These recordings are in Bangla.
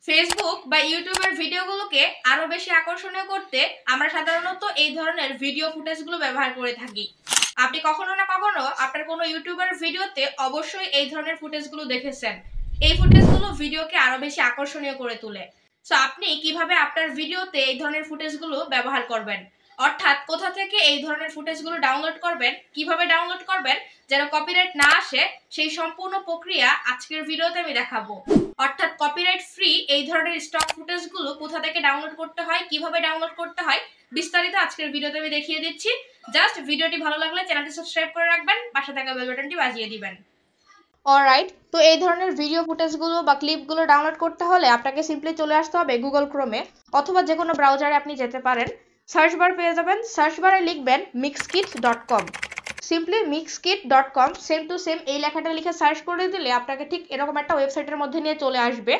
ফেসবুক বা ইউটিউবের ভিডিওগুলোকে আরো বেশি আকর্ষণীয় করতে আমরা সাধারণত এই ধরনের ভিডিও ফুটেজগুলো ব্যবহার করে থাকি। আপনি কখনো না কখনো আপনার কোনো ইউটিউবের ভিডিওতে অবশ্যই এই ধরনের ফুটেজগুলো দেখেছেন। এই ফুটেজগুলো ভিডিওকে আরো বেশি আকর্ষণীয় করে তোলে। সো আপনি কিভাবে আপনার ভিডিওতে এই ধরনের ফুটেজগুলো ব্যবহার করবেন, অর্থাৎ কোথা থেকে এই ধরনের ফুটেজগুলো ডাউনলোড করবেন, কিভাবে ডাউনলোড করবেন যেন কপিরাইট না আসে, সেই সম্পূর্ণ প্রক্রিয়া আজকের ভিডিওতে আমি দেখাবো। অর্থাৎ কপিরাইট ফ্রি এই ধরনের স্টক ফুটেজগুলো কোথা থেকে ডাউনলোড করতে হয়, কিভাবে ডাউনলোড করতে হয়, বিস্তারিত আজকের ভিডিওতে আমি দেখিয়ে দিচ্ছি। জাস্ট ভিডিওটি ভালো লাগলে চ্যানেলটি সাবস্ক্রাইব করে রাখবেন, পাশে থাকা বেল বাটনটি বাজিয়ে দিবেন। অলরাইট, তো এই ধরনের ভিডিও ফুটেজগুলো বা ক্লিপগুলো ডাউনলোড করতে হলে আপনাকে সিম্পলি চলে আসতে হবে গুগল ক্রোমে অথবা যে কোনো ব্রাউজারে আপনি যেতে পারেন। সার্চ বার পেয়ে যাবেন, সার্চ বারে লিখবেন mixkit.com। Simply mixkit.com same to same এই লেখাটা লিখে সার্চ করে দিলে আপনাকে ঠিক এরকম একটা ওয়েবসাইটের মধ্যে নিয়ে চলে আসবে।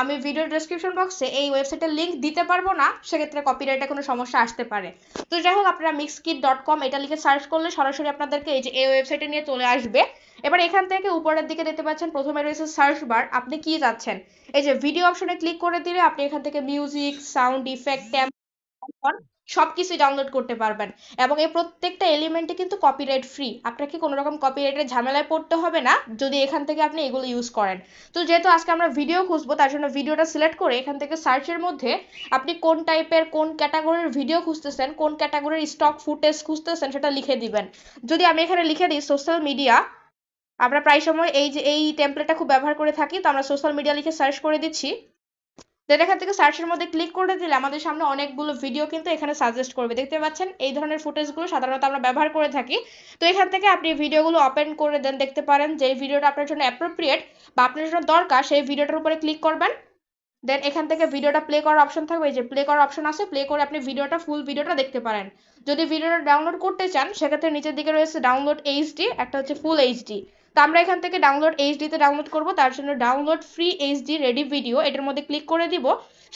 আমি ভিডিও ডেসক্রিপশন বক্সে এই ওয়েবসাইটের লিঙ্ক দিতে পারবো না, সেক্ষেত্রে কপিরাইটে কোনো সমস্যা আসতে পারে। তো যাই হোক, আপনারা mixkit.com এটা লিখে সার্চ করলে সরাসরি আপনাদেরকে এই ওয়েবসাইটে নিয়ে চলে আসবে। এবার এখান থেকে উপরের দিকে দেখতে পাচ্ছেন প্রথমে রয়েছে সার্চ বার। আপনি কি চাচ্ছেন, এই যে ভিডিও অপশনে ক্লিক করে দিলে আপনি এখান থেকে মিউজিক, সাউন্ড ইফেক্ট, সবকিছু ডাউনলোড করতে পারবেন এবং এই প্রত্যেকটা এলিমেন্টে কিন্তু কপিরাইট ফ্রি। আপনাকে কোনো রকম কপিরাইটের ঝামেলায় পড়তে হবে না যদি এখান থেকে আপনি এগুলো ইউজ করেন। তো যেহেতু আজকে আমরা ভিডিও খুঁজবো, তার জন্য ভিডিওটা সিলেক্ট করে এখান থেকে সার্চের মধ্যে আপনি কোন টাইপের কোন ক্যাটাগরির ভিডিও খুঁজতেছেন, কোন ক্যাটাগরির স্টক ফুটেজ খুঁজতেছেন সেটা লিখে দিবেন। যদি আমি এখানে লিখে দিই সোশ্যাল মিডিয়া, আমরা প্রায় সময় এই টেমপ্লেটটা খুব ব্যবহার করে থাকি, তো আমরা সোশ্যাল মিডিয়া লিখে সার্চ করে দিচ্ছি। দেন এখান থেকে সার্চের মধ্যে ক্লিক করে দিলে আমাদের সামনে অনেকগুলো ভিডিও কিন্তু এখানে সাজেস্ট করবে। দেখতে পাচ্ছেন এই ধরনের ফুটেজগুলো সাধারণত আমরা ব্যবহার করে থাকি। তো এখান থেকে আপনি ভিডিওগুলো ওপেন করে দেন দেখতে পারেন যে ভিডিওটা আপনার জন্য অ্যাপ্রোপ্রিয়েট বা আপনার জন্য দরকার, সেই ভিডিওটার উপরে ক্লিক করবেন। দেন এখান থেকে ভিডিওটা প্লে করার অপশন থাকবে, এই যে প্লে করার অপশন আছে, প্লে করে আপনি ভিডিওটা ফুল ভিডিওটা দেখতে পারেন। যদি ভিডিওটা ডাউনলোড করতে চান সেক্ষেত্রে নিচের দিকে রয়েছে ডাউনলোড এইচডি, একটা হচ্ছে ফুল এইচডি। তো আমরা এখান থেকে ডাউনলোড এইচডি তে ডাউনলোড করব, তার জন্য download free HD ready video এটার মধ্যে ক্লিক করে দিব।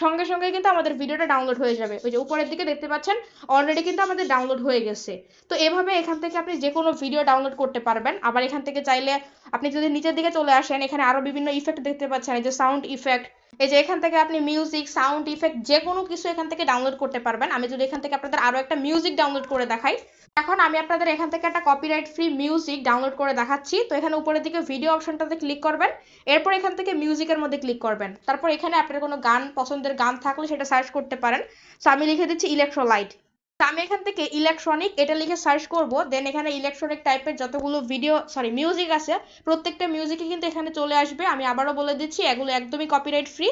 সঙ্গে সঙ্গে কিন্তু আমাদের ভিডিওটা ডাউনলোড হয়ে যাবে। ওই যে উপরের দিকে দেখতে পাচ্ছেন অলরেডি কিন্তু আমাদের ডাউনলোড হয়ে গেছে। তো এভাবে এখান থেকে আপনি যে কোনো ভিডিও ডাউনলোড করতে পারবেন। আবার এখান থেকে চাইলে আপনি যদি নিচের দিকে চলে আসেন, এখানে আরো বিভিন্ন ইফেক্ট দেখতে পাচ্ছেন, এই যে সাউন্ড ইফেক্ট, এই যে এখান থেকে আপনি মিউজিক, সাউন্ড ইফেক্ট যে কোনো কিছু এখান থেকে ডাউনলোড করতে পারবেন। আমি যদি এখান থেকে আপনাদের আরো একটা মিউজিক ডাউনলোড করে দেখাই, এখন আমি আপনাদের এখান থেকে একটা কপিরাইট ফ্রি মিউজিক ডাউনলোড করে দেখাচ্ছি। তো এখানে উপরের দিকে ভিডিও অপশনটাতে ক্লিক করবেন, এরপর এখান থেকে মিউজিকের মধ্যে ক্লিক করবেন, তারপর এখানে আপনার কোনো গান পছন্দের গান থাকলে সেটা সার্চ করতে পারেন। সো আমি লিখে দিচ্ছি ইলেকট্রোলাইট। আমি এখান থেকে ইলেকট্রনিক এটা লিখে সার্চ করব। দেন এখানে ইলেকট্রনিক টাইপের যতগুলো মিউজিক আছে প্রত্যেকটা মিউজিকই কিন্তু এখানে চলে আসবে। আমি আবারও বলে দিচ্ছি এগুলো একদমই কপিরাইট ফ্রি।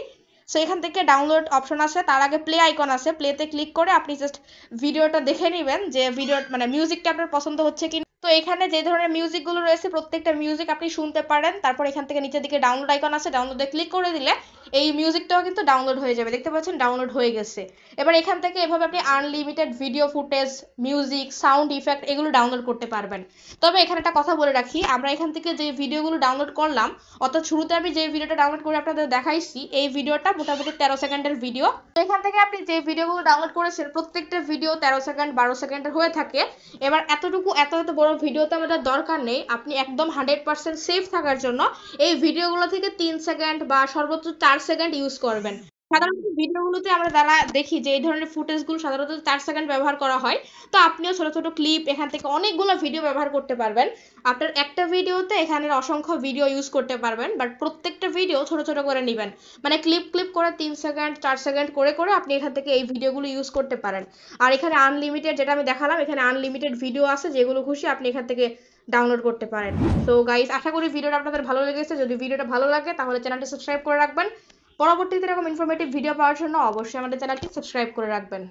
সো এখান থেকে ডাউনলোড অপশন আছে, তার আগে প্লে আইকন আছে, প্লেতে ক্লিক করে আপনি জাস্ট ভিডিওটা দেখে নেবেন যে ভিডিও মিউজিকটা আপনার পছন্দ হচ্ছে কি। তো এখানে যে ধরনের মিউজিকগুলো রয়েছে প্রত্যেকটা মিউজিক আপনি শুনতে পারেন। তারপর এখান থেকে নিচের দিকে ডাউনলোড আইকন আছে, ডাউনলোডে ক্লিক করে দিলে এই মিউজিকটাও কিন্তু ডাউনলোড হয়ে যাবে। দেখতে পাচ্ছেন ডাউনলোড হয়ে গেছে। এবার এখান থেকে এভাবে আপনি unlimited video footage, music, sound effect এগুলো ডাউনলোড করতে পারবেন। তবে এখানে একটা কথা বলে রাখি, আমরা এখান থেকে যে ভিডিওগুলো ডাউনলোড করলাম, অর্থাৎ শুরুতে আমি যে ভিডিওটা ডাউনলোড করে আপনাদের দেখাইছি, এই ভিডিওটা মোটামুটি 13 সেকেন্ডের ভিডিও। তো এখান থেকে আপনি যে ভিডিওগুলো ডাউনলোড করেছেন প্রত্যেকটা ভিডিও 13 সেকেন্ড 12 সেকেন্ডের হয়ে থাকে। এবার এত বড় ভিডিও তো আমাদের দরকার নেই। আপনি একদম 100% সেফ থাকার জন্য এই ভিডিওগুলো থেকে 3 সেকেন্ড বা সর্বোচ্চ 4 সেকেন্ড ইউজ করবেন। সাধারণত ভিডিওগুলোতে আমরা দেখি যে এই ধরনের ফুটেজগুলো সাধারণত 4 সেকেন্ড ব্যবহার করা হয়। তো আপনিও ছোট ছোট ক্লিপ এখান থেকে অনেকগুলো ভিডিও ব্যবহার করতে পারবেন। আপনার একটা ভিডিওতে এখানে অসংখ্য ভিডিও ইউজ করতে পারবেন, বাট প্রত্যেকটা ভিডিও ছোট ছোট করে নেবেন। ক্লিপ করে 3 সেকেন্ড 4 সেকেন্ড করে করে আপনি এখান থেকে এই ভিডিওগুলো ইউজ করতে পারেন। আর এখানে আনলিমিটেড, যেটা আমি দেখালাম, এখানে আনলিমিটেড ভিডিও আছে, যেগুলো খুশি আপনি এখান থেকে ডাউনলোড করতে পারেন। সো গাইস, আশা করি ভিডিওটা আপনাদের ভালো লেগেছে। যদি ভিডিওটা ভালো লাগে তাহলে চ্যানেলটি সাবস্ক্রাইব করে রাখবেন। পরবর্তীতে এরকম ইনফরমেটিভ ভিডিও পাওয়ার জন্য অবশ্যই আমাদের চ্যানেলটি সাবস্ক্রাইব করে রাখবেন।